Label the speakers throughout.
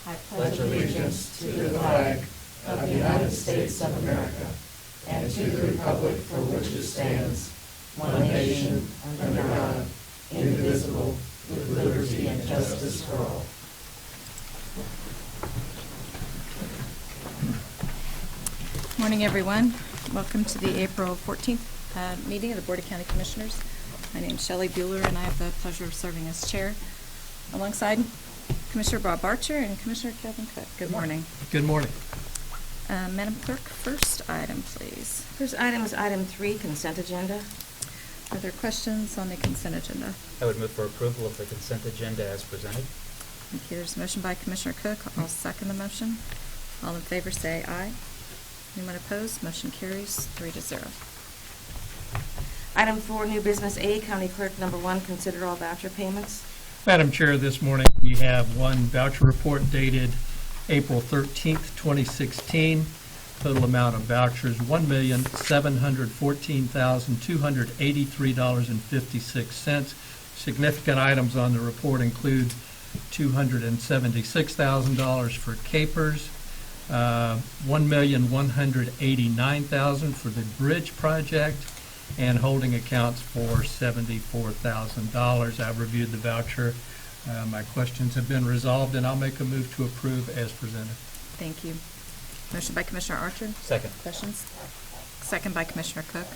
Speaker 1: I pledge allegiance to the flag of the United States of America and to the republic for which it stands, one nation, under God, indivisible, with liberty and justice for all.
Speaker 2: Morning, everyone. Welcome to the April 14th meeting of the Board of County Commissioners. My name is Shelley Bueller, and I have the pleasure of serving as chair alongside Commissioner Bob Archer and Commissioner Kevin Cook. Good morning.
Speaker 3: Good morning.
Speaker 2: Madam Clerk, first item, please.
Speaker 4: First item is item 3, consent agenda.
Speaker 2: Are there questions on the consent agenda?
Speaker 5: I would move for approval of the consent agenda as presented.
Speaker 2: Thank you. There's a motion by Commissioner Cook. I'll second the motion. All in favor say aye. Anyone opposed? Motion carries 3-0.
Speaker 4: Item 4, new business A, County Clerk number 1, consider all voucher payments.
Speaker 3: Madam Chair, this morning we have one voucher report dated April 13th, 2016. Total amount of vouchers, $1,714,283.56. Significant items on the report include $276,000 for capers, $1,189,000 for the bridge project, and holding accounts for $74,000. I've reviewed the voucher. My questions have been resolved, and I'll make a move to approve as presented.
Speaker 2: Thank you. Motion by Commissioner Archer.
Speaker 5: Second.
Speaker 2: Questions? Second by Commissioner Cook.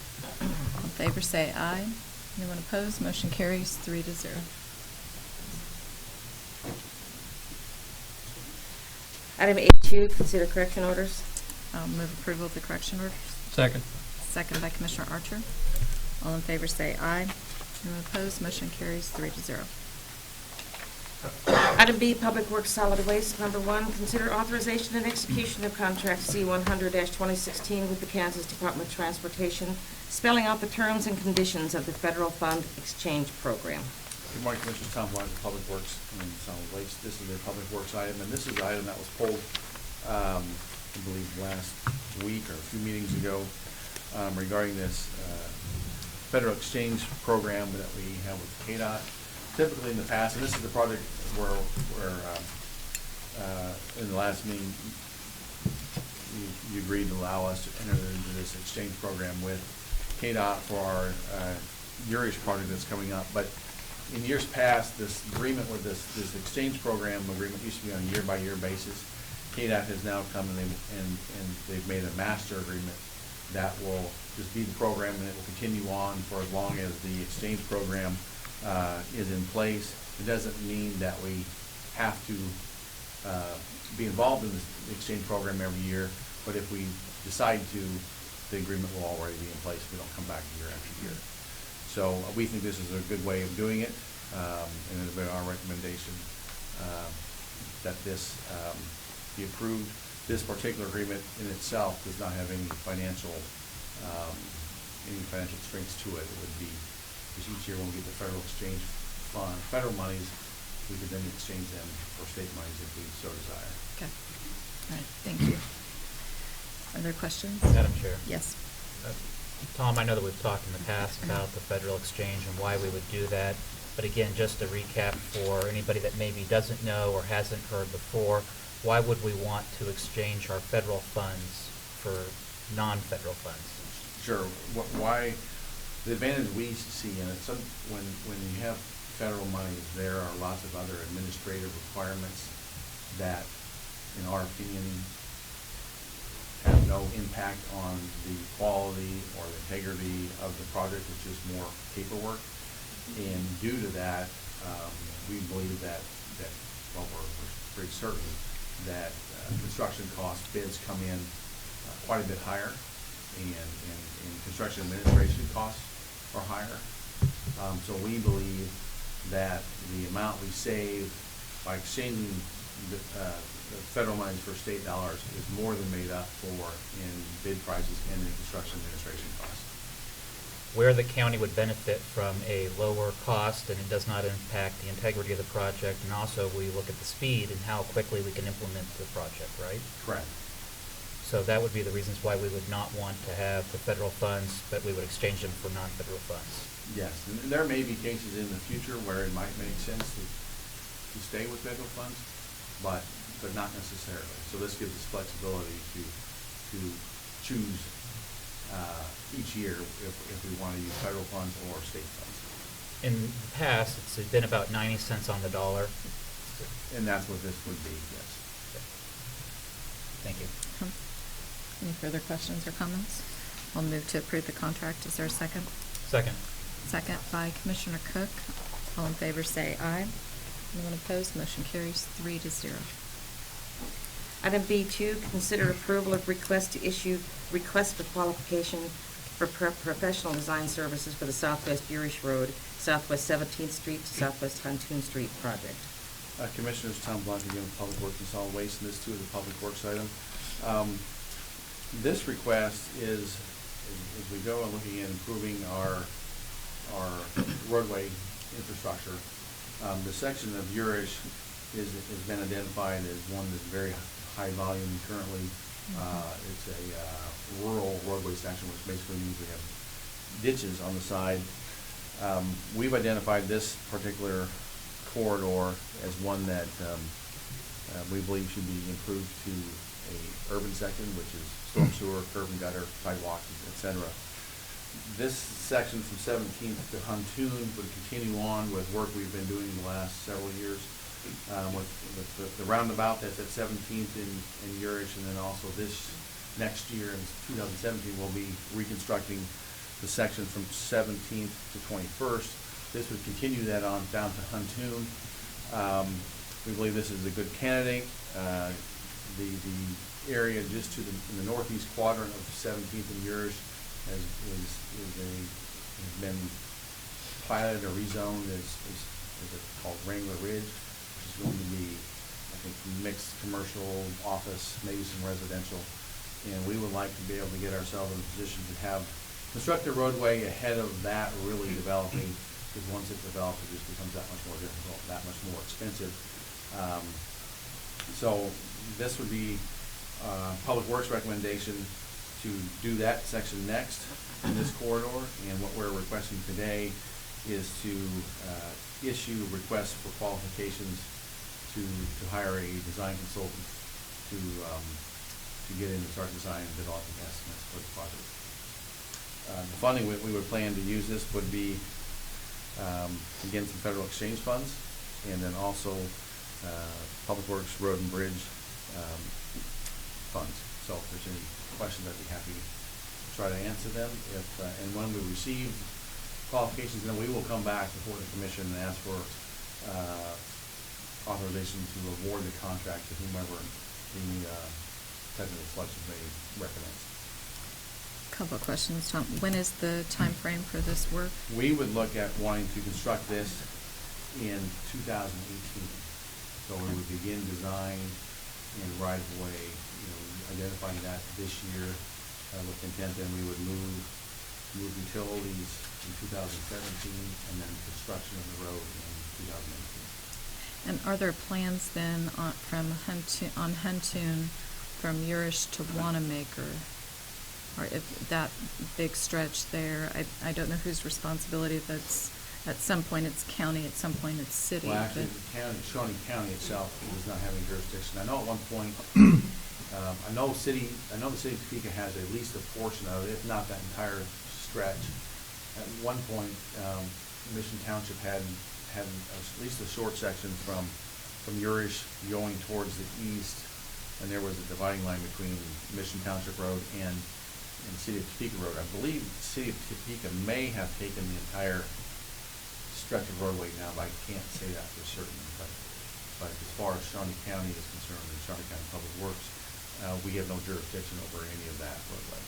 Speaker 2: All in favor say aye. Anyone opposed? Motion carries 3-0.
Speaker 4: Item A2, consider correction orders.
Speaker 2: I'll move approval of the correction orders.
Speaker 3: Second.
Speaker 2: Second by Commissioner Archer. All in favor say aye. Anyone opposed? Motion carries 3-0.
Speaker 4: Item B, Public Works Solid Waste number 1, consider authorization and execution of contract C-100-2016 with the Kansas Department of Transportation, spelling out the terms and conditions of the Federal Fund Exchange Program.
Speaker 6: Good morning, Commissioners. Tom Wise of Public Works and Solid Waste. This is their Public Works item, and this is the item that was pulled, I believe, last week or a few meetings ago regarding this Federal Exchange Program that we have with KDOT. Typically in the past, and this is the project where in the last meeting you agreed to allow us to enter into this exchange program with KDOT for our Urish project that's coming up. But in years past, this agreement with this exchange program agreement used to be on a year-by-year basis. KDOT has now come and they've made a master agreement that will just be the program, and it will continue on for as long as the exchange program is in place. It doesn't mean that we have to be involved in the exchange program every year, but if we decide to, the agreement will already be in place. We don't come back year after year. So we think this is a good way of doing it, and it's been our recommendation that this be approved. This particular agreement in itself does not have any financial strings to it. It would be, because each year when we get the federal exchange fund, federal monies, we could then exchange them for state monies if we so desire.
Speaker 2: Okay. All right. Thank you. Are there questions?
Speaker 5: Madam Chair.
Speaker 2: Yes.
Speaker 5: Tom, I know that we've talked in the past about the federal exchange and why we would do that. But again, just to recap for anybody that maybe doesn't know or hasn't heard before, why would we want to exchange our federal funds for non-federal funds?
Speaker 6: Sure. Why? The advantage we see in it, when you have federal monies, there are lots of other administrative requirements that, in our opinion, have no impact on the quality or the integrity of the project. It's just more paperwork. And due to that, we believe that well, we're pretty certain that construction cost bids come in quite a bit higher, and construction administration costs are higher. So we believe that the amount we save by exchanging the federal monies for state dollars is more than made up for in bid prices and in construction administration costs.
Speaker 5: Where the county would benefit from a lower cost and it does not impact the integrity of the project, and also we look at the speed and how quickly we can implement the project, right?
Speaker 6: Correct.
Speaker 5: So that would be the reasons why we would not want to have the federal funds, but we would exchange them for non-federal funds.
Speaker 6: Yes, and there may be cases in the future where it might make sense to stay with federal funds, but but not necessarily. So this gives us flexibility to choose each year if we want to use federal funds or state funds.
Speaker 5: In the past, it's been about 90 cents on the dollar.
Speaker 6: And that's what this would be, yes.
Speaker 5: Thank you.
Speaker 2: Any further questions or comments? I'll move to approve the contract. Is there a second?
Speaker 5: Second.
Speaker 2: Second by Commissioner Cook. All in favor say aye. Anyone opposed? Motion carries 3-0.
Speaker 4: Item B2, consider approval of request to issue request for qualification for professional design services for the Southwest Urish Road, Southwest 17th Street to Southwest Huntoon Street project.
Speaker 6: Commissioners, Tom Blunt again with Public Works and Solid Waste, and this too is a Public Works item. This request is, as we go and looking at improving our roadway infrastructure, the section of Urish has been identified as one that's very high volume currently. It's a rural roadway section, which basically means we have ditches on the side. We've identified this particular corridor as one that we believe should be improved to a urban section, which is storm sewer, curb and gutter, sidewalks, etc. This section from 17th to Huntoon would continue on with work we've been doing the last several years. With the roundabout that's at 17th in Urish, and then also this next year in 2017 we'll be reconstructing the section from 17th to 21st. This would continue that on down to Huntoon. We believe this is a good candidate. The area just to in the northeast quadrant of 17th and Urish has been piloted or rezoned as called Wrangler Ridge, which is going to be, I think, mixed commercial, office, maybe some residential. And we would like to be able to get ourselves in a position to have construct a roadway ahead of that really developing, because once it develops, it just becomes that much more difficult, that much more expensive. So this would be Public Works recommendation to do that section next in this corridor, and what we're requesting today is to issue requests for qualifications to hire a design consultant to get in and start designing and developing estimates for the project. The funding we would plan to use this would be, again, some federal exchange funds, and then also Public Works, Road and Bridge funds. So if there's any questions, I'd be happy to try to answer them. And when we receive qualifications, then we will come back before the commission and ask for authorization to award the contract to whomever the technical selection may recommend.
Speaker 2: Couple of questions, Tom. When is the time frame for this work?
Speaker 6: We would look at wanting to construct this in 2018. So we would begin design and right of way, identifying that this year with intent, then we would move utilities in 2017 and then construction of the road in 2018.
Speaker 2: And are there plans then on Huntoon from Urish to Wanamaker? Or if that big stretch there, I don't know whose responsibility that's, at some point it's county, at some point it's city.
Speaker 6: Well, actually, the county, Shawnee County itself does not have any jurisdiction. I know at one point, I know the city of Topeka has at least a portion of it, if not that entire stretch. At one point, Mission Township had at least a short section from Urish going towards the east, and there was a dividing line between Mission Township Road and the City of Topeka Road. I believe the City of Topeka may have taken the entire stretch of roadway now, but I can't say that for certain. But as far as Shawnee County is concerned, and Shawnee County Public Works, we have no jurisdiction over any of that roadway.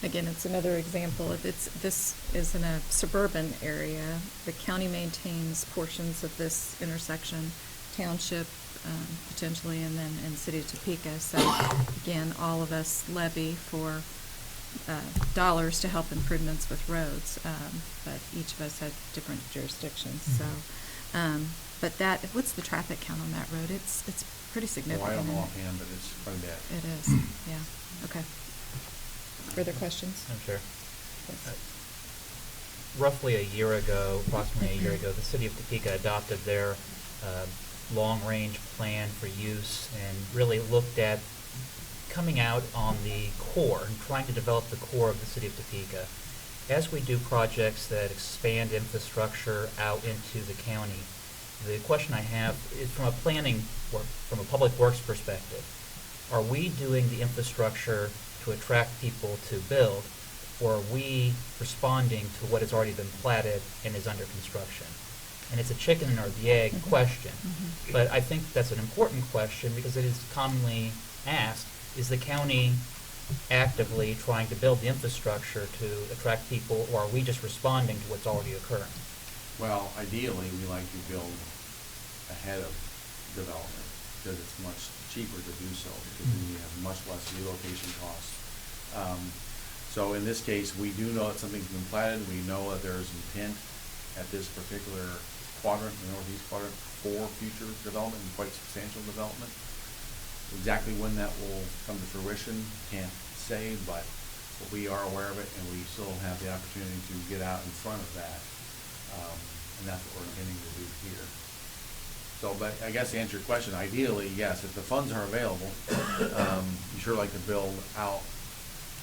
Speaker 2: Again, it's another example. If this is in a suburban area, the county maintains portions of this intersection, township potentially, and then in City of Topeka. So again, all of us levy for dollars to help improvements with roads, but each of us had different jurisdictions. So, but what's the traffic count on that road? It's pretty significant.
Speaker 6: Oh, I don't know offhand, but it's quite bad.
Speaker 2: It is, yeah. Okay. Further questions?
Speaker 5: I'm sure.
Speaker 2: Yes.
Speaker 5: Roughly a year ago, approximately a year ago, the City of Topeka adopted their long-range plan for use and really looked at coming out on the core and trying to develop the core of the city of Topeka. As we do projects that expand infrastructure out into the county, the question I have is from a planning work, from a public works perspective, are we doing the infrastructure to attract people to build, or are we responding to what has already been platted and is under construction? And it's a chicken or the egg question, but I think that's an important question because it is commonly asked, is the county actively trying to build the infrastructure to attract people, or are we just responding to what's already occurring?
Speaker 6: Well, ideally, we like to build ahead of development because it's much cheaper to do so because then you have much less relocation costs. So in this case, we do know that something's been platted. We know that there's intent at this particular quadrant, the northeast quadrant, for future development and quite substantial development. Exactly when that will come to fruition, can't say, but we are aware of it and we still have the opportunity to get out in front of that. And that's what we're intending to do here. So, but I guess to answer your question, ideally, yes, if the funds are available, you sure like to build out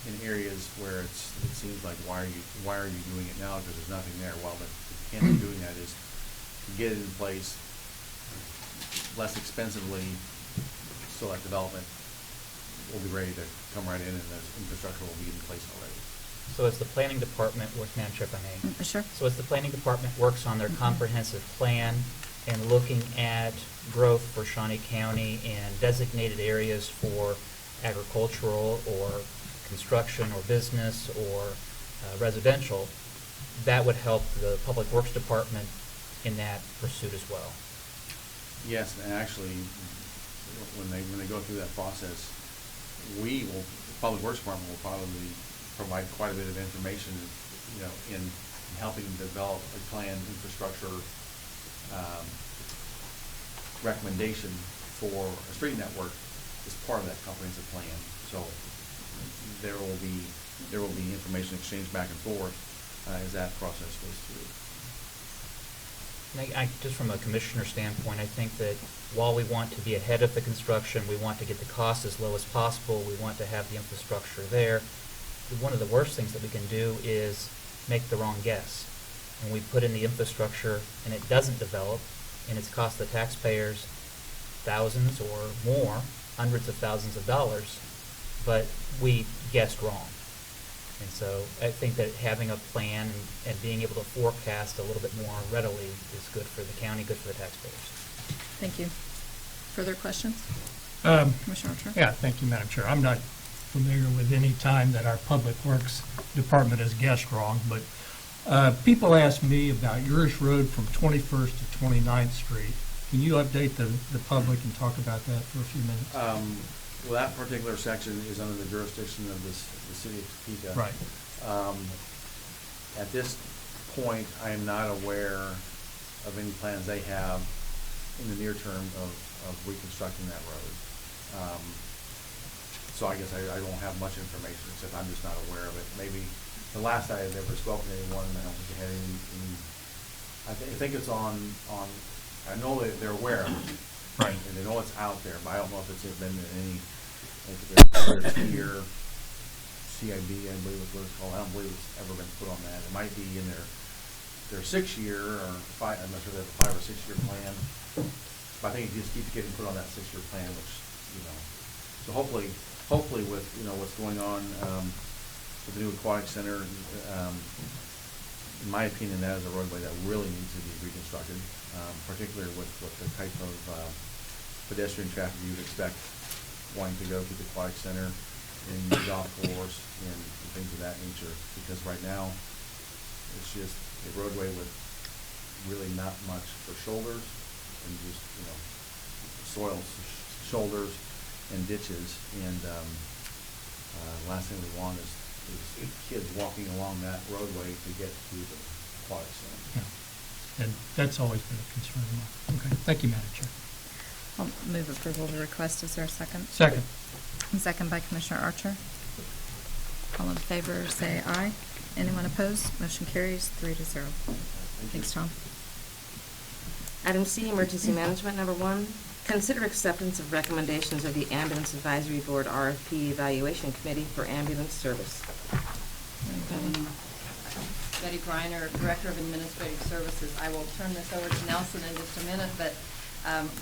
Speaker 6: in areas where it seems like why are you doing it now because there's nothing there. Well, the can of doing that is to get it in place less expensively, so that development will be ready to come right in and the infrastructure will be in place already.
Speaker 5: So as the planning department works, Madam Chair, if I may.
Speaker 2: Sure.
Speaker 5: So as the planning department works on their comprehensive plan and looking at growth for Shawnee County and designated areas for agricultural or construction or business or residential, that would help the Public Works Department in that pursuit as well.
Speaker 6: Yes, and actually, when they go through that process, the Public Works Department will probably provide quite a bit of information, in helping develop a planned infrastructure recommendation for a street network as part of that comprehensive plan. So there will be information exchanged back and forth as that process goes through.
Speaker 5: And just from a commissioner standpoint, I think that while we want to be ahead of the construction, we want to get the cost as low as possible, we want to have the infrastructure there, one of the worst things that we can do is make the wrong guess. And we put in the infrastructure and it doesn't develop, and it's cost the taxpayers thousands or more, hundreds of thousands of dollars, but we guessed wrong. And so I think that having a plan and being able to forecast a little bit more readily is good for the county, good for the taxpayers.
Speaker 2: Thank you. Further questions? Commissioner Archer?
Speaker 3: Yeah, thank you, Madam Chair. I'm not familiar with any time that our Public Works Department has guessed wrong, but people ask me about Urish Road from 21st to 29th Street. Can you update the public and talk about that for a few minutes?
Speaker 6: Well, that particular section is under the jurisdiction of the city of Topeka.
Speaker 3: Right.
Speaker 6: At this point, I am not aware of any plans they have in the near term of reconstructing that road. So I guess I don't have much information, except I'm just not aware of it. Maybe the last I had ever spoken to anyone, I don't think they had any I think it's on, I know that they're aware of it.
Speaker 3: Right.
Speaker 6: And they know it's out there, but I don't know if it's been in any, if there's tier, CIB, I believe is what it's called. I don't believe it's ever been put on that. It might be in their 6-year or I'm not sure they have a 5 or 6 year plan. But I think it just keeps getting put on that 6-year plan, which, so hopefully with, what's going on, with the new aquatic center, in my opinion, that is a roadway that really needs to be reconstructed, particularly with the type of pedestrian traffic you would expect wanting to go to the aquatic center and the golf course and things of that nature. Because right now, it's just a roadway with really not much for shoulders and just, soil shoulders and ditches. And last thing we want is kids walking along that roadway to get to the aquatic center.
Speaker 3: Yeah. And that's always been a concern of mine. Okay, thank you, Madam Chair.
Speaker 2: I'll move approval of the request. Is there a second?
Speaker 3: Second.
Speaker 2: And second by Commissioner Archer. All in favor, say aye. Anyone opposed? Motion carries 3-0. Thanks, Tom.
Speaker 4: Item C, Emergency Management, number 1. Consider acceptance of recommendations of the Ambulance Advisory Board RFP Evaluation Committee for ambulance service.
Speaker 2: Betty Griner, Director of Administrative Services. I will turn this over to Nelson in just a minute, but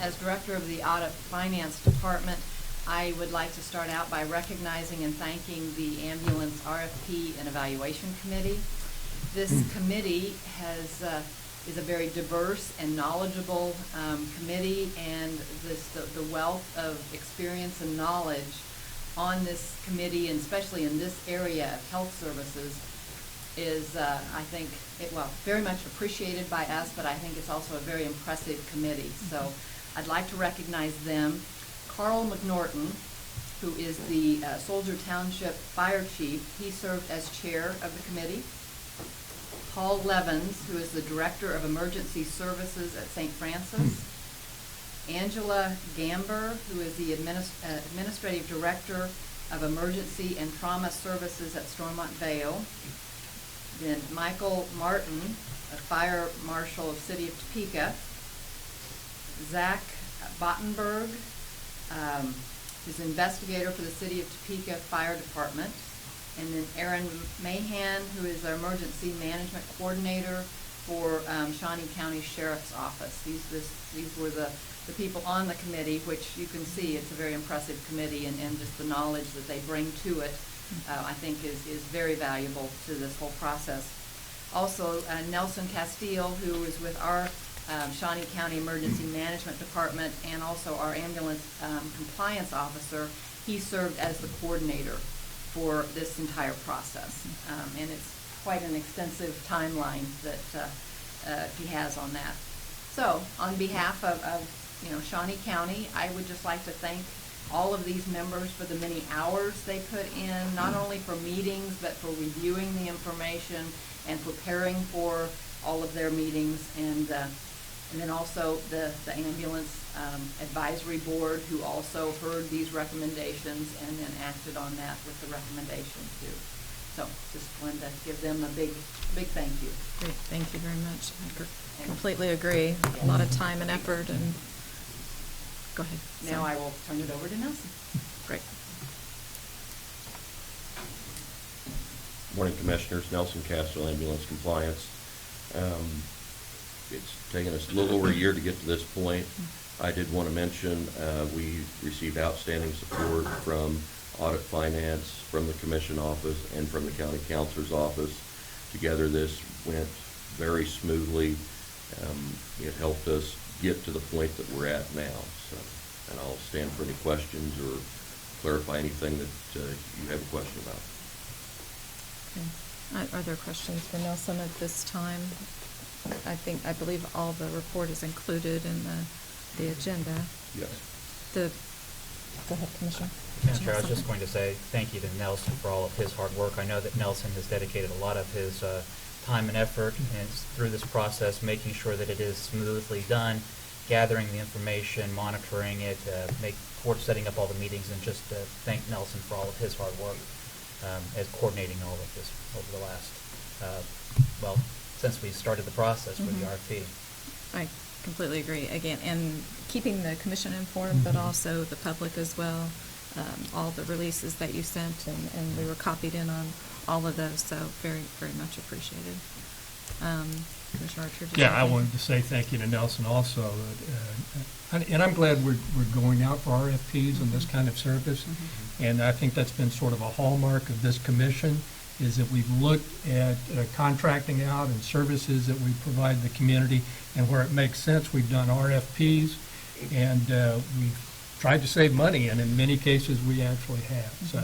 Speaker 2: as Director of the Audit Finance Department, I would like to start out by recognizing and thanking the Ambulance RFP and Evaluation Committee. This committee is a very diverse and knowledgeable committee, and the wealth of experience and knowledge on this committee, and especially in this area of health services, is, I think, very much appreciated by us, but I think it's also a very impressive committee. So I'd like to recognize them. Carl McNorton, who is the Soldier Township Fire Chief, he served as chair of the committee. Paul Levens, who is the Director of Emergency Services at St. Francis. Angela Gamber, who is the Administrative Director of Emergency and Trauma Services at Stormont Vale. Then Michael Martin, a Fire Marshal of City of Topeka. Zach Bottenberg, who's investigator for the City of Topeka Fire Department. And then Aaron Mahan, who is our Emergency Management Coordinator for Shawnee County Sheriff's Office. These were the people on the committee, which you can see it's a very impressive committee, and just the knowledge that they bring to it, I think is very valuable to this whole process. Also, Nelson Castile, who is with our Shawnee County Emergency Management Department and also our Ambulance Compliance Officer, he served as the coordinator for this entire process. And it's quite an extensive timeline that he has on that. So, on behalf of Shawnee County, I would just like to thank all of these members for the many hours they put in, not only for meetings, but for reviewing the information and preparing for all of their meetings, and then also the Ambulance Advisory Board, who also heard these recommendations and then acted on that with the recommendation too. So just wanted to give them a big thank you. Great, thank you very much. I completely agree. A lot of time and effort, and go ahead.
Speaker 4: Now I will turn it over to Nelson.
Speaker 2: Great.
Speaker 7: Morning, Commissioners. Nelson Castile, Ambulance Compliance. It's taken us a little over a year to get to this point. I did want to mention we received outstanding support from Audit Finance, from the Commission Office, and from the County Counselor's Office. Together, this went very smoothly. It helped us get to the point that we're at now. So, and I'll stand for any questions or clarify anything that you have a question about.
Speaker 2: Okay. Are there questions for Nelson at this time? I believe all the report is included in the agenda.
Speaker 7: Yes.
Speaker 2: Go ahead, Commissioner.
Speaker 5: Madam Chair, I was just going to say thank you to Nelson for all of his hard work. I know that Nelson has dedicated a lot of his time and effort and through this process, making sure that it is smoothly done, gathering the information, monitoring it, setting up all the meetings, and just thank Nelson for all of his hard work as coordinating all of this over the last, since we started the process for the RFP.
Speaker 2: I completely agree. Again, and keeping the commission informed, but also the public as well. All the releases that you sent, and we were copied in on all of those, so very, very much appreciated. Commissioner Archer?
Speaker 3: Yeah, I wanted to say thank you to Nelson also. And I'm glad we're going out for RFPs and this kind of service. And I think that's been sort of a hallmark of this commission, is that we've looked at contracting out and services that we provide the community, and where it makes sense, we've done RFPs, and we've tried to save money, and in many cases, we actually have. So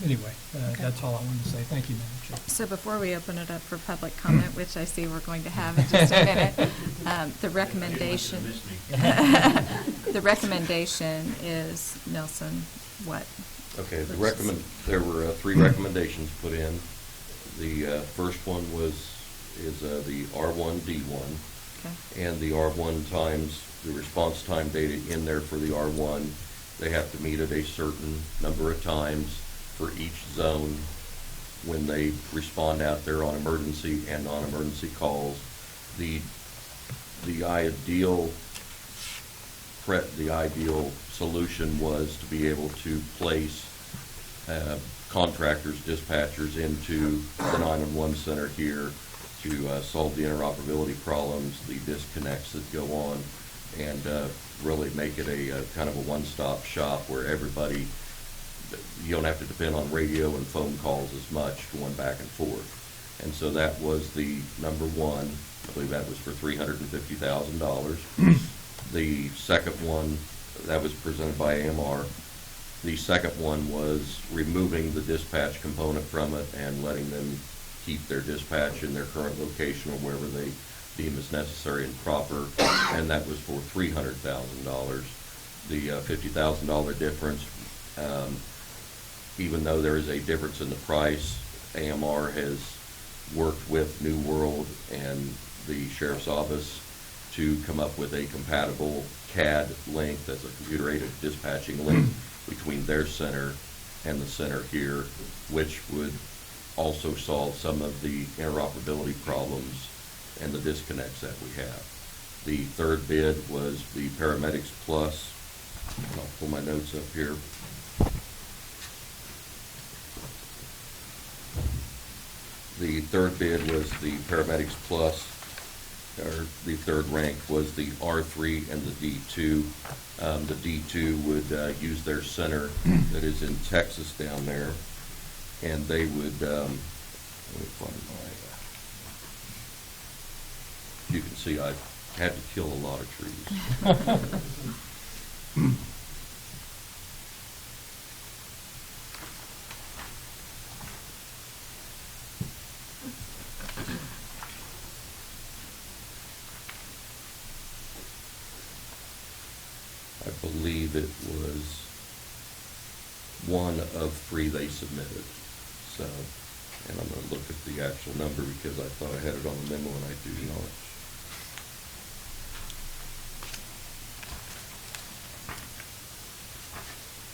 Speaker 3: anyway,
Speaker 2: Okay.
Speaker 3: that's all I wanted to say. Thank you, Madam Chair.
Speaker 2: So before we open it up for public comment, which I see we're going to have in just a minute, the recommendation, the recommendation is, Nelson, what?
Speaker 7: Okay, there were 3 recommendations put in. The first one is the R1D1,
Speaker 2: Okay.
Speaker 7: and the R1 times, the response time data in there for the R1, they have to meet at a certain number of times for each zone when they respond out there on emergency and non-emergency calls. The The ideal solution was to be able to place contractors, dispatchers into the 911 center here to solve the interoperability problems, the disconnects that go on, and really make it a kind of a one-stop shop where everybody, you don't have to depend on radio and phone calls as much going back and forth. And so that was the number one. I believe that was for $350,000. The second one, that was presented by AMR. The second one was removing the dispatch component from it and letting them keep their dispatch in their current location or wherever they deem as necessary and proper, and that was for $300,000. The $50,000 difference, even though there is a difference in the price, AMR has worked with New World and the Sheriff's Office to come up with a compatible CAD link, that's a computer-aided dispatching link, between their center and the center here, which would also solve some of the interoperability problems and the disconnects that we have. The third bid was the Paramedics Plus. And I'll pull my notes up here. The third bid was the Paramedics Plus, or the third rank was the R3 and the D2. The D2 would use their center that is in Texas down there, and they would, let me find my, you can see I had to kill a lot of trees. I believe it was one of three they submitted. So, and I'm going to look at the actual number because I thought I had it on the memo and I do not.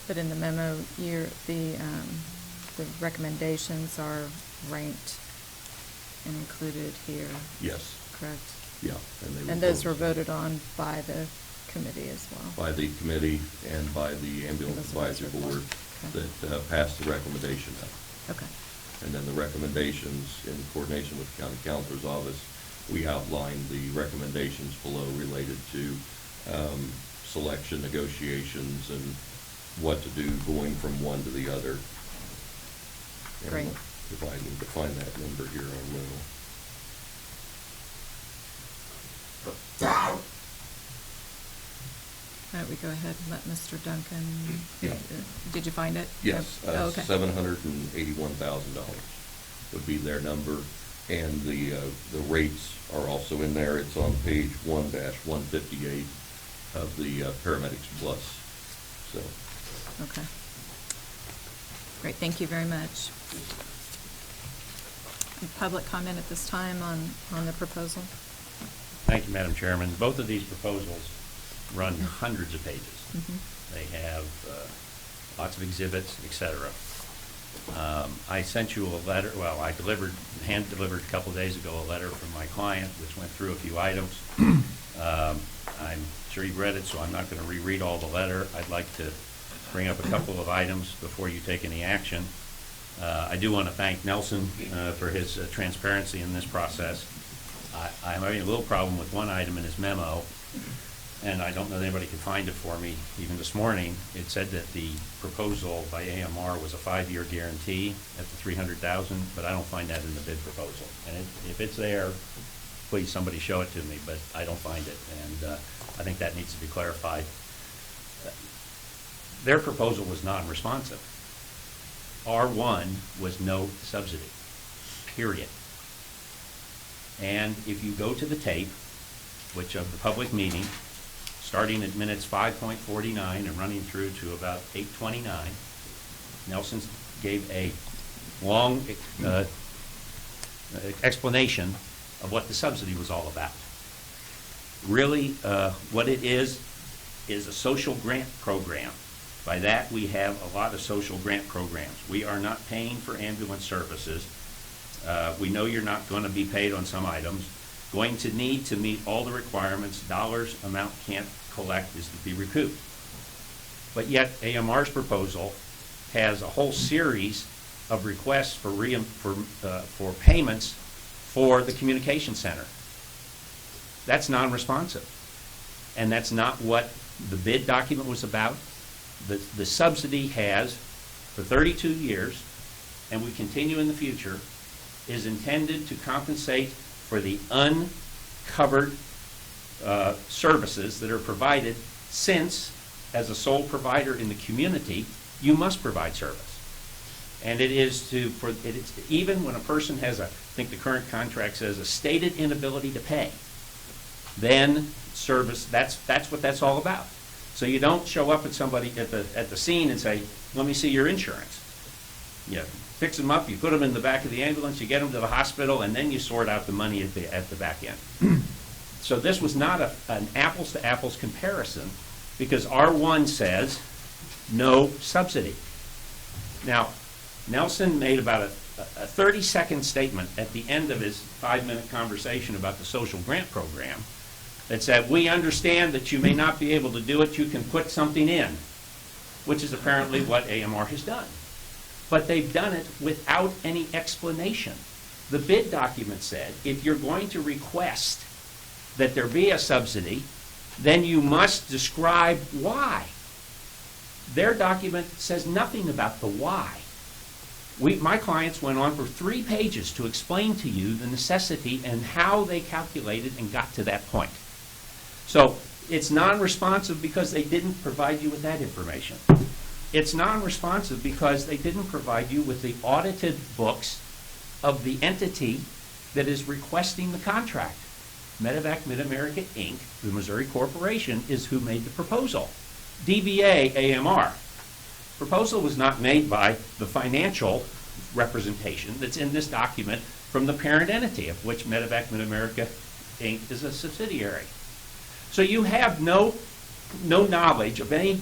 Speaker 2: But in the memo, the recommendations are ranked and included here.
Speaker 7: Yes.
Speaker 2: Correct?
Speaker 7: Yeah.
Speaker 2: And those were voted on by the committee as well?
Speaker 7: By the committee and by the ambulance advisory board that passed the recommendation up.
Speaker 2: Okay.
Speaker 7: And then the recommendations, in coordination with the county counselor's office, we outlined the recommendations below related to selection negotiations and what to do going from one to the other.
Speaker 2: Great.
Speaker 7: And if I can define that number here, I will.
Speaker 2: All right, we go ahead and let Mr. Duncan.
Speaker 7: Yeah.
Speaker 2: Did you find it?
Speaker 7: Yes,
Speaker 2: Oh, okay.
Speaker 7: $781,000 would be their number, and the rates are also in there. It's on page 1-158 of the Paramedics Plus. So.
Speaker 2: Okay. Great, thank you very much. Public comment at this time on the proposal?
Speaker 8: Thank you, Madam Chairman. Both of these proposals run hundreds of pages.
Speaker 2: Mm-hmm.
Speaker 8: They have lots of exhibits, et cetera. I sent you a letter, well, I hand-delivered a couple of days ago a letter from my client, which went through a few items. I'm sure you've read it, so I'm not going to reread all the letter. I'd like to bring up a couple of items before you take any action. I do want to thank Nelson for his transparency in this process. I'm having a little problem with one item in his memo, and I don't know that anybody could find it for me even this morning. It said that the proposal by AMR was a 5-year guarantee at the $300,000, but I don't find that in the bid proposal. And if it's there, please somebody show it to me, but I don't find it, and I think that needs to be clarified. Their proposal was non-responsive. R1 was no subsidy, period. And if you go to the tape, which of the public meeting, starting at minutes 5.49 and running through to about 8:29, Nelson gave a long explanation of what the subsidy was all about. Really, what it is a social grant program. By that, we have a lot of social grant programs. We are not paying for ambulance services. We know you're not going to be paid on some items, going to need to meet all the requirements, dollars amount can't collect is to be recouped. But yet AMR's proposal has a whole series of requests for payments for the communication center. That's non-responsive. And that's not what the bid document was about. The subsidy has, for 32 years, and we continue in the future, is intended to compensate for the uncovered services that are provided, since, as a sole provider in the community, you must provide service. And it is even when a person has I think the current contract says, a stated inability to pay, then service, that's what that's all about. So you don't show up at somebody at the scene and say, let me see your insurance. You fix them up, you put them in the back of the ambulance, you get them to the hospital, and then you sort out the money at the back end. So this was not an apples to apples comparison, because R1 says no subsidy. Now, Nelson made about a 30-second statement at the end of his 5-minute conversation about the social grant program that said, we understand that you may not be able to do it, you can put something in, which is apparently what AMR has done. But they've done it without any explanation. The bid document said, if you're going to request that there be a subsidy, then you must describe why. Their document says nothing about the why. My clients went on for 3 pages to explain to you the necessity and how they calculated and got to that point. So it's non-responsive because they didn't provide you with that information. It's non-responsive because they didn't provide you with the audited books of the entity that is requesting the contract. Medevac Mid-America, Inc., the Missouri Corporation, is who made the proposal. DBA AMR. Proposal was not made by the financial representation that's in this document from the parent entity, of which Medevac Mid-America, Inc. is a subsidiary. So you have no knowledge of any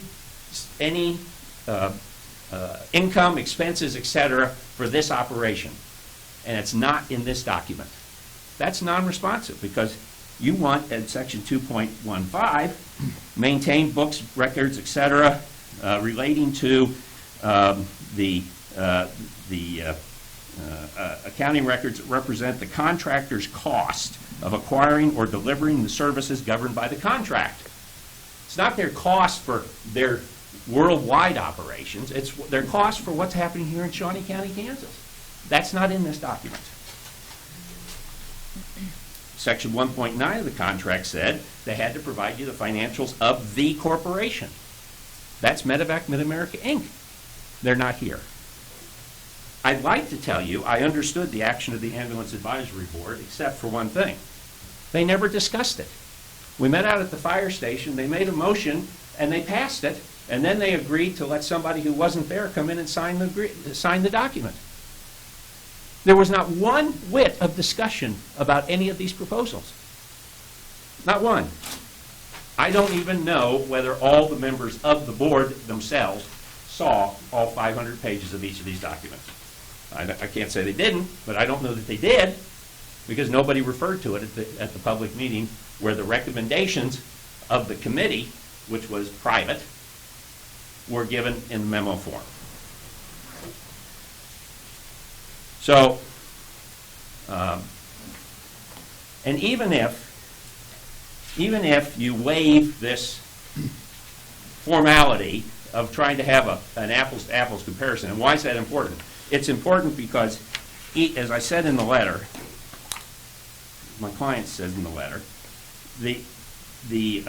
Speaker 8: income, expenses, etc. for this operation, and it's not in this document. That's non-responsive because you want, at section 2.15, maintain books, records, etc., relating to the accounting records that represent the contractor's cost of acquiring or delivering the services governed by the contract. It's not their cost for their worldwide operations. It's their cost for what's happening here in Shawnee County, Kansas. That's not in this document. Section 1.9 of the contract said they had to provide you the financials of the corporation. That's Medevac Mid-America, Inc. They're not here. I'd like to tell you I understood the action of the Ambulance Advisory Board, except for one thing. They never discussed it. We met out at the fire station, they made a motion, and they passed it, and then they agreed to let somebody who wasn't there come in and sign the document. There was not one whit of discussion about any of these proposals. Not one. I don't even know whether all the members of the board themselves saw all 500 pages of each of these documents. I can't say they didn't, but I don't know that they did, because nobody referred to it at the public meeting where the recommendations of the committee, which was private, were given in memo form. So, and even if you waive this formality of trying to have an apples-to-apples comparison, and why is that important? It's important because, as I said in the letter, my client says in the letter, the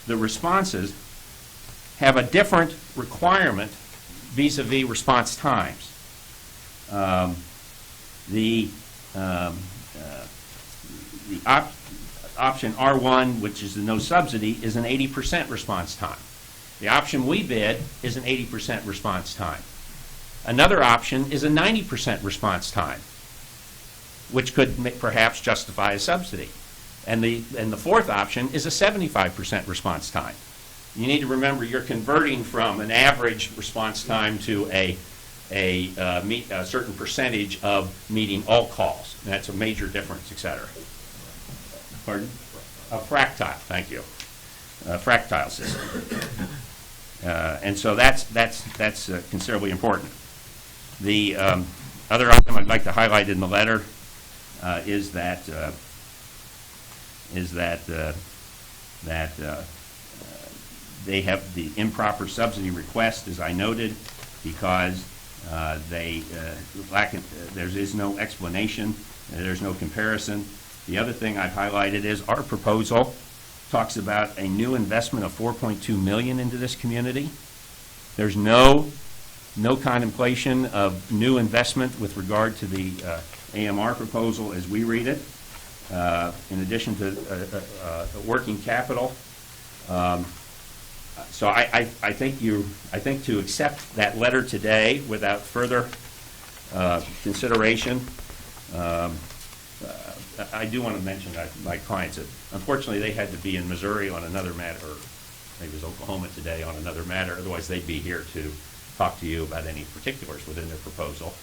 Speaker 8: responses have a different requirement vis-a-vis response times. Option R1, which is the no subsidy, is an 80% response time. The option we bid is an 80% response time. Another option is a 90% response time, which could perhaps justify a subsidy. And the fourth option is a 75% response time. You need to remember you're converting from an average response time to a certain percentage of meeting all calls. And that's a major difference, et cetera. Pardon? A fractile, thank you. A fractile system. And so that's considerably important. The other item I'd like to highlight in the letter is that they have the improper subsidy request, as I noted, because there is no explanation, there's no comparison. The other thing I've highlighted is our proposal talks about a new investment of $4.2 million into this community. There's no contemplation of new investment with regard to the AMR proposal as we read it, in addition to working capital. So I think to accept that letter today without further consideration, I do want to mention that my clients, unfortunately, they had to be in Missouri on another matter, or maybe it was Oklahoma today on another matter. Otherwise, they'd be here to talk to you about any particulars within their proposal.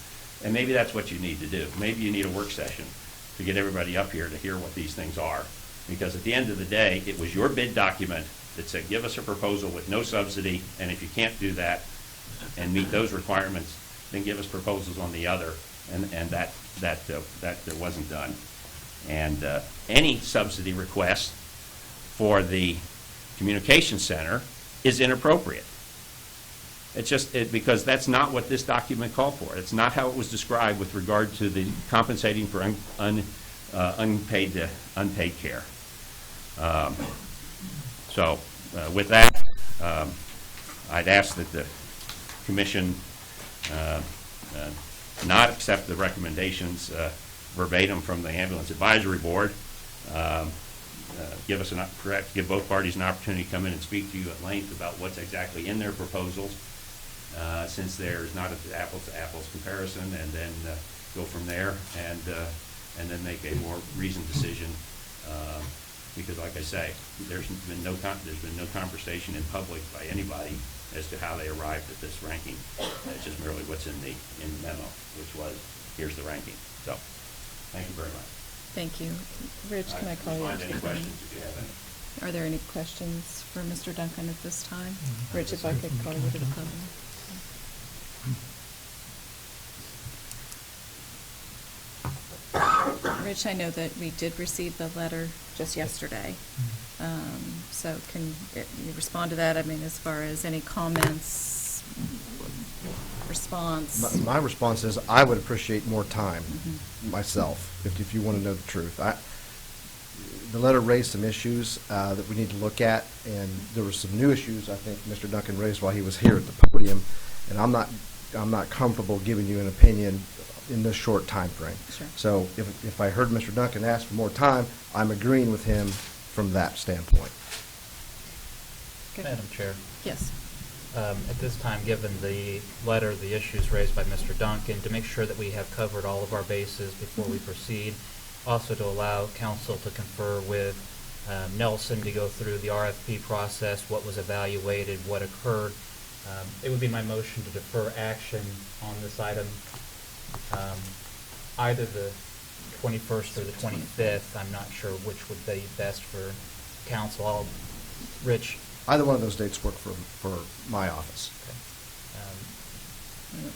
Speaker 8: And maybe that's what you need to do. Maybe you need a work session to get everybody up here to hear what these things are. Because at the end of the day, it was your bid document that said, give us a proposal with no subsidy, and if you can't do that and meet those requirements, then give us proposals on the other. And that wasn't done. And any subsidy request for the communication center is inappropriate. It's just because that's not what this document called for. It's not how it was described with regard to the compensating for unpaid care. So with that, I'd ask that the commission not accept the recommendations verbatim from the Ambulance Advisory Board. Give both parties an opportunity to come in and speak to you at length about what's exactly in their proposals, since there's not an apples-to-apples comparison, and then go from there and then make a more reasoned decision. Because, like I say, there's been no conversation in public by anybody as to how they arrived at this ranking. It's just merely what's in the memo, which was, here's the ranking. So, thank you very much.
Speaker 2: Thank you. Rich, can I call you?
Speaker 8: Find any questions if you have any.
Speaker 2: Are there any questions for Mr. Duncan at this time? Rich, if I could call you to the podium. Rich, I know that we did receive the letter just yesterday. So can you respond to that? I mean, as far as any comments, response?
Speaker 9: My response is I would appreciate more time myself, if you want to know the truth. The letter raised some issues that we need to look at, and there were some new issues I think Mr. Duncan raised while he was here at the podium, and I'm not comfortable giving you an opinion in this short time frame.
Speaker 2: Sure.
Speaker 9: So if I heard Mr. Duncan ask for more time, I'm agreeing with him from that standpoint.
Speaker 2: Good.
Speaker 5: Madam Chair,
Speaker 2: Yes.
Speaker 5: at this time, given the letter, the issues raised by Mr. Duncan, to make sure that we have covered all of our bases before we proceed, also to allow council to confer with Nelson to go through the RFP process, what was evaluated, what occurred. It would be my motion to defer action on this item, either the 21st or the 25th. I'm not sure which would be best for council. Rich?
Speaker 9: Either one of those dates work for my office.
Speaker 5: Okay.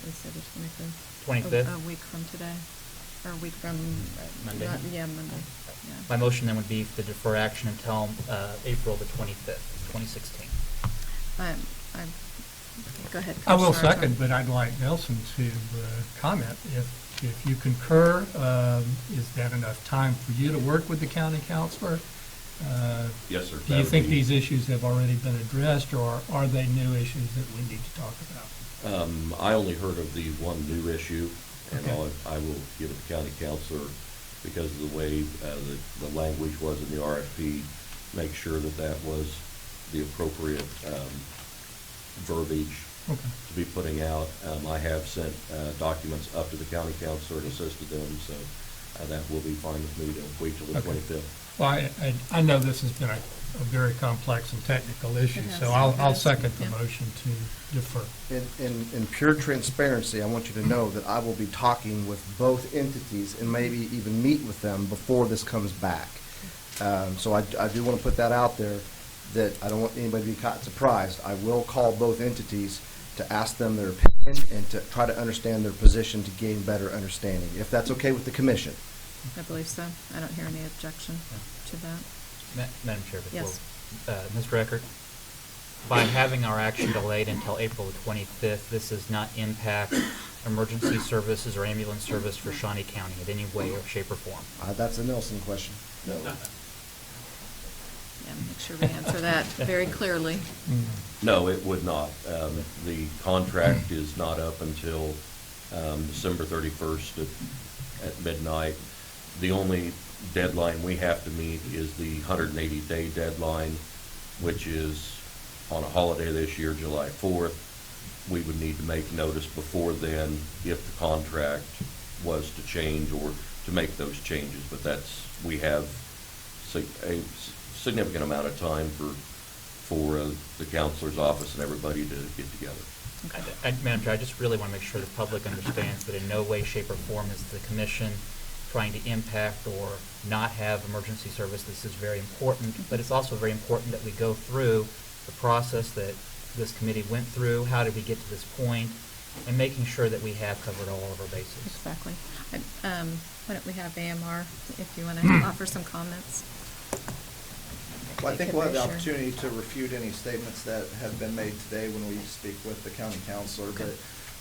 Speaker 2: We said the 25th.
Speaker 5: 25th?
Speaker 2: A week from today, or a week from...
Speaker 5: Monday?
Speaker 2: Yeah, Monday. Yeah.
Speaker 5: My motion then would be to defer action until April the 25th, 2016.
Speaker 2: Go ahead.
Speaker 3: I will
Speaker 2: Commissioner
Speaker 3: second,
Speaker 2: Archer.
Speaker 3: but I'd like Nelson to comment. If you concur, is that enough time for you to work with the county counselor?
Speaker 7: Yes, sir.
Speaker 3: Do you think these issues have already been addressed, or are they new issues that we need to talk about?
Speaker 7: I only heard of the one new issue, and
Speaker 3: Okay.
Speaker 7: I will give it to county counselor because of the way the language was in the RFP, make sure that was the appropriate verbiage
Speaker 3: Okay.
Speaker 7: to be putting out. I have sent documents up to the county counselor and assisted them, so that will be fine with me to wait till the
Speaker 3: Okay.
Speaker 7: 25th.
Speaker 3: Well, I know this has been a very complex and technical issue,
Speaker 2: It has.
Speaker 3: so I'll
Speaker 2: Yes.
Speaker 3: second the
Speaker 2: Yeah.
Speaker 3: motion to defer.
Speaker 9: In pure transparency, I want you to know that I will be talking with both entities and maybe even meet with them before this comes back. So I do want to put that out there, that I don't want anybody to be caught surprised. I will call both entities to ask them their opinion and to try to understand their position to gain better understanding, if that's okay with the commission.
Speaker 2: I believe so. I don't hear any objection to that.
Speaker 5: Madam Chair, before,
Speaker 2: Yes.
Speaker 5: Mr. Eckert, by having our action delayed until April the 25th, this does not impact emergency services or ambulance service for Shawnee County in any way or shape or form.
Speaker 9: That's a Nelson question. No.
Speaker 2: Yeah, make sure we answer that very clearly.
Speaker 7: No, it would not. The contract is not up until December 31st at midnight. The only deadline we have to meet is the 180-day deadline, which is on a holiday this year, July 4th. We would need to make notice before then if the contract was to change or to make those changes. But we have a significant amount of time for the counselor's office and everybody to get together.
Speaker 5: Madam Chair, I just really want to make sure the public understands that in no way, shape, or form is the commission trying to impact or not have emergency service. This is very important, but it's also very important that we go through the process that this committee went through. How did we get to this point? And making sure that we have covered all of our bases.
Speaker 2: Exactly. Why don't we have AMR, if you want to offer some comments?
Speaker 10: Well, I think we'll have the
Speaker 2: Sure.
Speaker 10: opportunity to refute any statements that have been made today when we speak with the county counselor.
Speaker 2: Okay.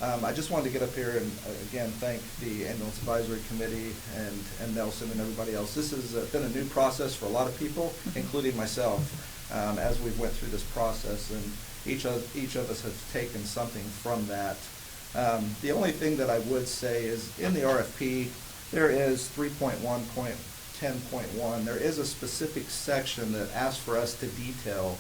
Speaker 10: But I just wanted to get up here and, again, thank the Ambulance Advisory Committee and Nelson and everybody else. This has been a new process for a lot of people, including myself, as we've went through this process. And each of us has taken something from that. The only thing that I would say is in the RFP, there is 3.1.10.1. There is a specific section that asks for us to detail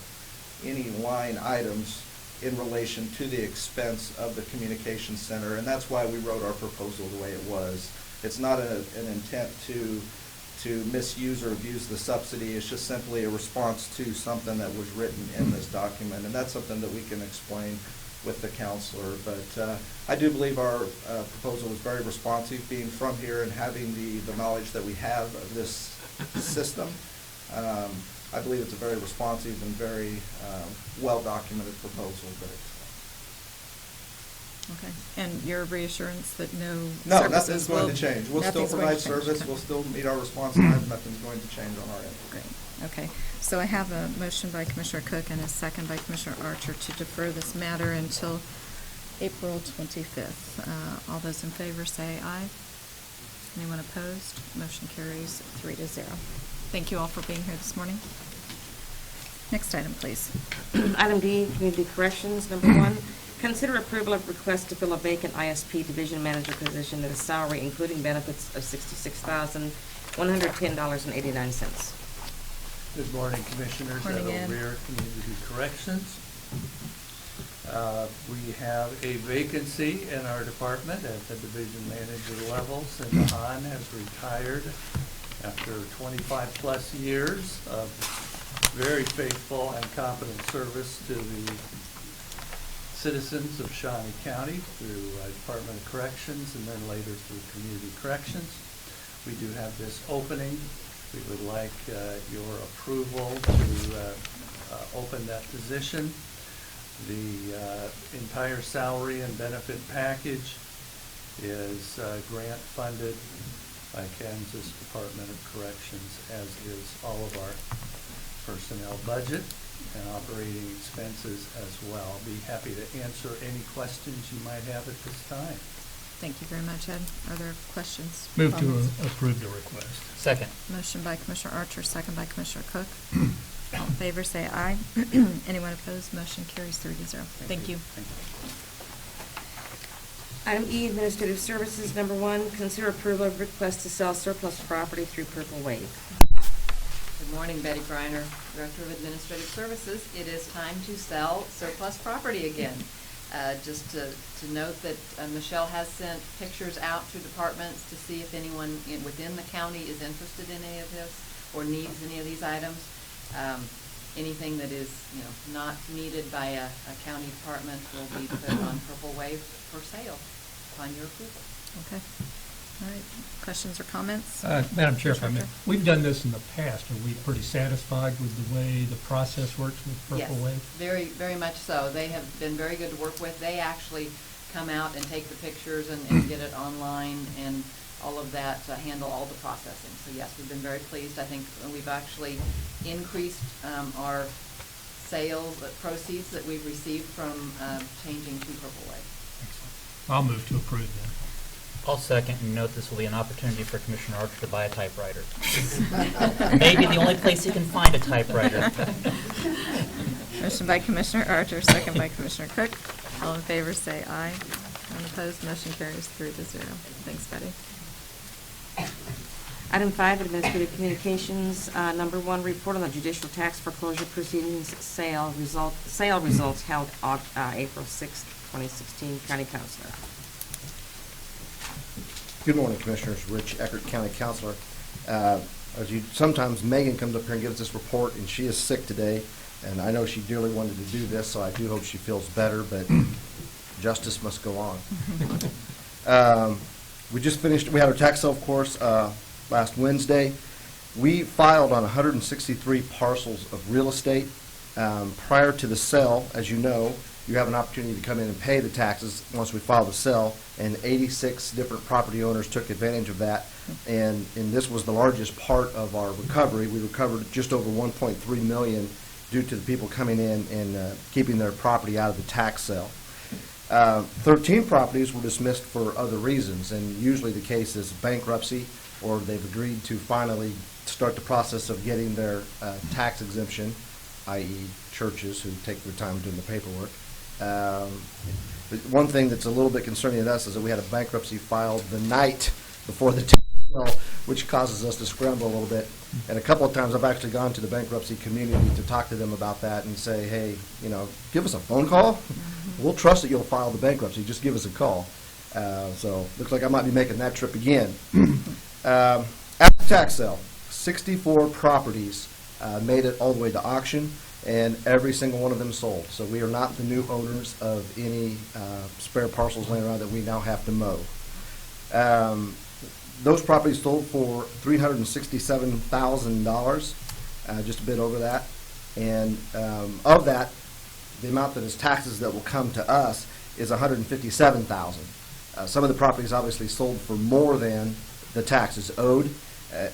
Speaker 10: any line items in relation to the expense of the communication center, and that's why we wrote our proposal the way it was. It's not an intent to misuse or abuse the subsidy. It's just simply a response to something that was written in this document, and that's something that we can explain with the counselor. But I do believe our proposal was very responsive, being from here and having the knowledge that we have of this system. I believe it's a very responsive and very well-documented proposal. But
Speaker 2: Okay. And your reassurance that no
Speaker 10: nothing's
Speaker 2: services
Speaker 10: going
Speaker 2: will-
Speaker 10: to change. We'll still
Speaker 2: nothing's going to
Speaker 10: provide
Speaker 2: change.
Speaker 10: service.
Speaker 2: Okay.
Speaker 10: We'll still meet our response times. Nothing's going to change on our end.
Speaker 2: Great. Okay. So I have a motion by Commissioner Cook and a second by Commissioner Archer to defer this matter until April 25th. All those in favor say aye. Anyone opposed? Motion carries 3-0. Thank you all for being here this morning. Next item, please.
Speaker 4: Item D, Community Corrections, number 1. Consider approval of request to fill a vacant ISP Division Manager position at a salary including benefits of $66,110.89.
Speaker 11: Good morning, Commissioners.
Speaker 2: Morning,
Speaker 11: Ed
Speaker 2: Ed.
Speaker 11: O'Rear, Community Corrections. We have a vacancy in our department at the division manager level. Cindy Hahn has retired after 25-plus years of very faithful and competent service to the citizens of Shawnee County through Department of Corrections and then later through Community Corrections. We do have this opening. We would like your approval to open that position. The entire salary and benefit package is grant funded by Kansas Department of Corrections, as is all of our personnel budget and operating expenses as well. Be happy to answer any questions you might have at this time.
Speaker 2: Thank you very much, Ed. Are there questions?
Speaker 3: Move to
Speaker 2: comments?
Speaker 3: approve the request.
Speaker 5: Second.
Speaker 2: Motion by Commissioner Archer, second by Commissioner Cook. All in favor, say aye. Anyone opposed? Motion carries 3-0. Thank you.
Speaker 8: Thank you.
Speaker 4: Item E, Administrative Services, number 1. Consider approval of request to sell surplus property through Purple Wave.
Speaker 12: Good morning, Betty Griner, Director of Administrative Services. It is time to sell surplus property again. Just to note that Michelle has sent pictures out to departments to see if anyone within the county is interested in any of this or needs any of these items. Anything that is, not needed by a county department will be put on Purple Wave for sale upon your approval.
Speaker 2: Okay. All right, questions or comments?
Speaker 3: Madam Chair, if I may,
Speaker 2: Director?
Speaker 3: we've done this in the past. Are we pretty satisfied with the way the process works with Purple
Speaker 12: Yes,
Speaker 3: Wave?
Speaker 12: very, very much so. They have been very good to work with. They actually come out and take the pictures and get it online and all of that, handle all the processing. So yes, we've been very pleased. I think we've actually increased our sales proceeds that we've received from changing to Purple Wave.
Speaker 3: Excellent. I'll move to approve then.
Speaker 5: I'll second and note this will be an opportunity for Commissioner Archer to buy a typewriter. Maybe the only place he can find a typewriter.
Speaker 2: Motion by Commissioner Archer, second by Commissioner Cook. All in favor, say aye. Unopposed, motion carries 3-0. Thanks, Betty.
Speaker 4: Item 5, Administrative Communications. Number 1, report on the judicial tax foreclosure proceedings sale results held on April 6, 2016. County Councilor.
Speaker 9: Good morning, Commissioners. Rich Eckert, County Councilor. Sometimes Megan comes up here and gives this report, and she is sick today, and I know she dearly wanted to do this, so I do hope she feels better, but justice must go on. We just finished, we had our tax sale, of course, last Wednesday. We filed on 163 parcels of real estate. Prior to the sale, as you know, you have an opportunity to come in and pay the taxes once we file the sale, and 86 different property owners took advantage of that. And this was the largest part of our recovery. We recovered just over $1.3 million due to the people coming in and keeping their property out of the tax sale. 13 properties were dismissed for other reasons, and usually the case is bankruptcy, or they've agreed to finally start the process of getting their tax exemption, i.e. churches who take their time doing the paperwork. One thing that's a little bit concerning to us is that we had a bankruptcy filed the night before the tax sale, which causes us to scramble a little bit. And a couple of times I've actually gone to the bankruptcy community to talk to them about that and say, hey, give us a phone call. We'll trust that you'll file the bankruptcy. Just give us a call. So looks like I might be making that trip again. After tax sale, 64 properties made it all the way to auction, and every single one of them sold. So we are not the new owners of any spare parcels laying around that we now have to mow. Those properties sold for $367,000, just a bit over that. And of that, the amount that is taxes that will come to us is $157,000. Some of the properties obviously sold for more than the taxes owed,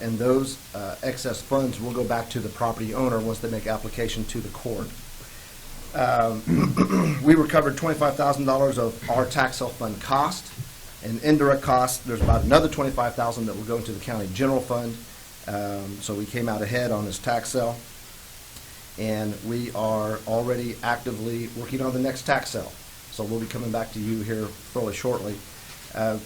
Speaker 9: and those excess funds will go back to the property owner once they make application to the court. We recovered $25,000 of our tax sale fund cost, and indirect costs. There's about another $25,000 that will go into the county general fund. So we came out ahead on this tax sale, and we are already actively working on the next tax sale. So we'll be coming back to you here fairly shortly.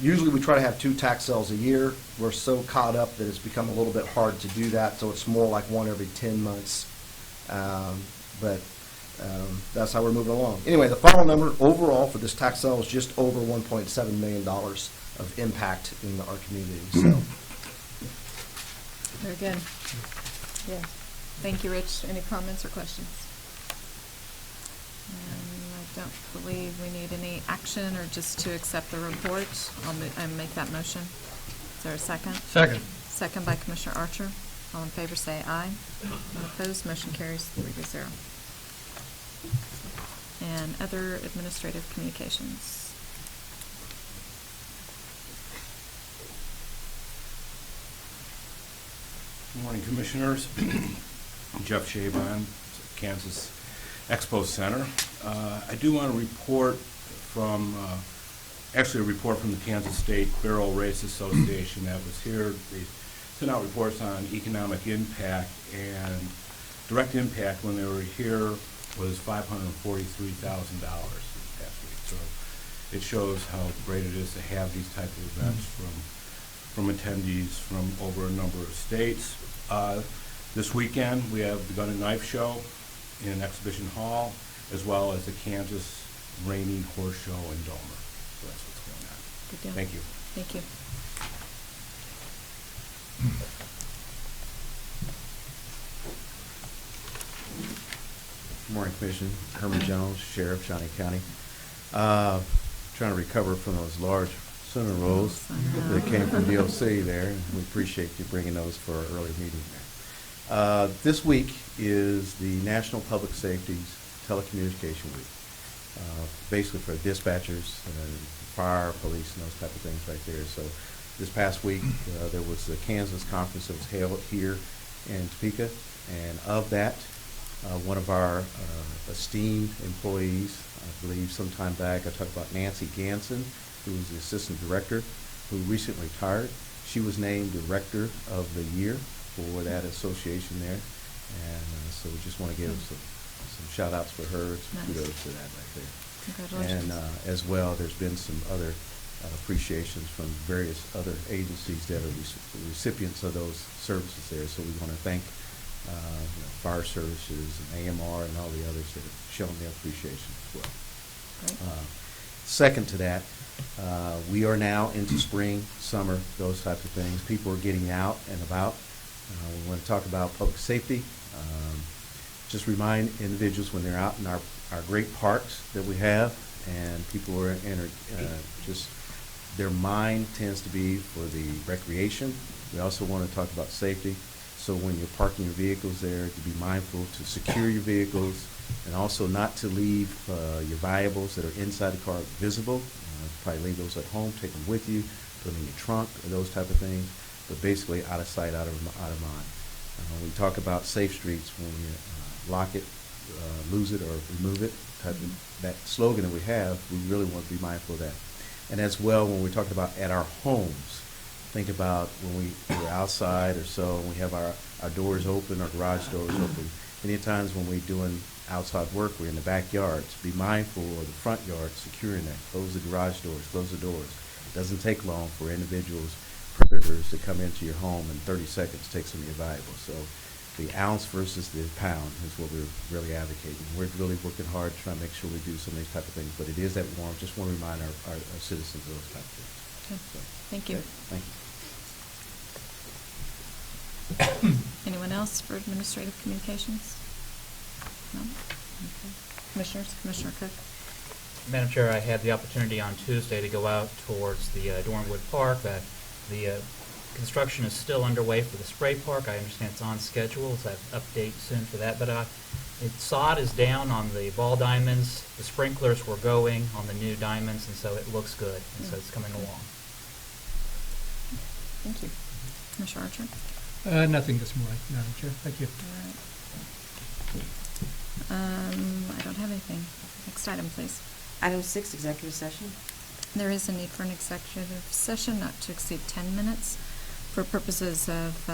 Speaker 9: Usually we try to have 2 tax sales a year. We're so caught up that it's become a little bit hard to do that, so it's more like one every 10 months. But that's how we're moving along. Anyway, the final number overall for this tax sale is just over $1.7 million of impact in our community. So,
Speaker 2: Very good. Yeah. Thank you, Rich. Any comments or questions? I don't believe we need any action, or just to accept the report. I'll make that motion. Is there a second?
Speaker 3: Second.
Speaker 2: Second by Commissioner Archer. All in favor say aye. All opposed, motion carries 3-0. And other administrative communications.
Speaker 13: Good morning, Commissioners. Jeff Shabon, Kansas Expo Center. I do want to report from, actually a report from the Kansas State Barrel Race Association that was here. They sent out reports on economic impact, and direct impact when they were here was $543,000 this past week. So it shows how great it is to have these type of events from attendees from over a number of states. This weekend, we have the Gun and Knife Show in Exhibition Hall, as well as the Kansas Reining Horse Show in Domer. So that's what's going on.
Speaker 2: Good deal.
Speaker 13: Thank you.
Speaker 2: Thank you.
Speaker 14: Good morning, Commission. Herman Jones, Sheriff, Shawnee County. Trying to recover from those large cinnamon rolls that came from DOC there, and we appreciate you bringing those for our early meeting there. This week is the National Public Safety's Telecommunication Week, basically for dispatchers, fire, police, and those type of things right there. So this past week, there was the Kansas conference that was held here in Topeka, and of that, one of our esteemed employees, I believe sometime back, I talked about Nancy Ganson, who was the assistant director, who recently retired. She was named Director of the Year for that association there, and so we just want to give some shout outs for her, some kudos to that right there.
Speaker 2: Congratulations.
Speaker 14: And as well, there's been some other appreciations from various other agencies that are recipients of those services there. So we want to thank fire services and AMR and all the others that have shown their appreciation as well.
Speaker 2: Great.
Speaker 14: Second to that, we are now into spring, summer, those types of things. People are getting out and about. We want to talk about public safety. Just remind individuals when they're out in our great parks that we have, and people are just their mind tends to be for the recreation. We also want to talk about safety. So when you're parking your vehicles there, to be mindful to secure your vehicles, and also not to leave your valuables that are inside the car visible. Probably leave those at home, take them with you, put them in your trunk, or those type of things. But basically, out of sight, out of mind. We talk about safe streets when you lock it, lose it, or remove it. That slogan that we have, we really want to be mindful of that. And as well, when we're talking about at our homes, think about when we're outside or so, and we have our doors open, our garage doors open. Many times when we're doing outside work, we're in the backyards. Be mindful of the front yard, securing that. Close the garage doors, close the doors. It doesn't take long for individuals, predators, to come into your home in 30 seconds, take some of your valuables. So the ounce versus the pound is what we're really advocating. We're really working hard to try to make sure we do some of these type of things, but it is that warm. Just want to remind our citizens of those type of things.
Speaker 2: Okay. Thank you.
Speaker 14: Thank you.
Speaker 2: Anyone else for administrative communications? No? Okay. Commissioners, Commissioner Cook.
Speaker 5: Madam Chair, I had the opportunity on Tuesday to go out towards the Dornwood Park. The construction is still underway for the spray park. I understand it's on schedule, so I have an update soon for that. But sod is down on the ball diamonds. The sprinklers were going on the new diamonds, and so it looks good, and so it's coming along.
Speaker 2: Thank you. Commissioner Archer.
Speaker 3: Nothing this morning, Madam Chair. Thank you.
Speaker 2: All right. I don't have anything. Next item, please.
Speaker 4: Item 6, executive session.
Speaker 2: There is a need for an executive session not to exceed 10 minutes for purposes of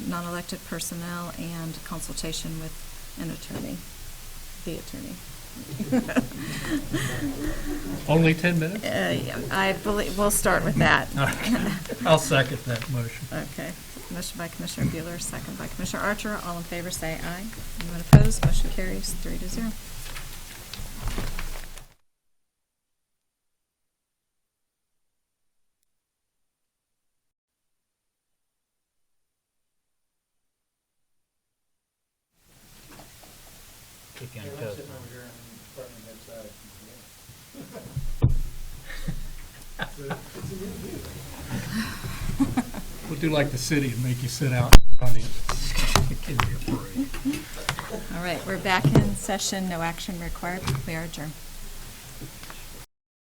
Speaker 2: non-elected personnel and consultation with an attorney, the attorney.
Speaker 3: Only 10 minutes?
Speaker 2: Yeah, I believe we'll start with that.
Speaker 3: Okay. I'll second that motion.
Speaker 2: Okay. Motion by Commissioner Bueller, second by Commissioner Archer. All in favor say aye. Anyone opposed? Motion carries 3-0.
Speaker 5: Keep you on toes.
Speaker 3: We'll do like the city and make you sit out. Give me a break.
Speaker 2: All right, we're back in session. No action required. We are adjourned.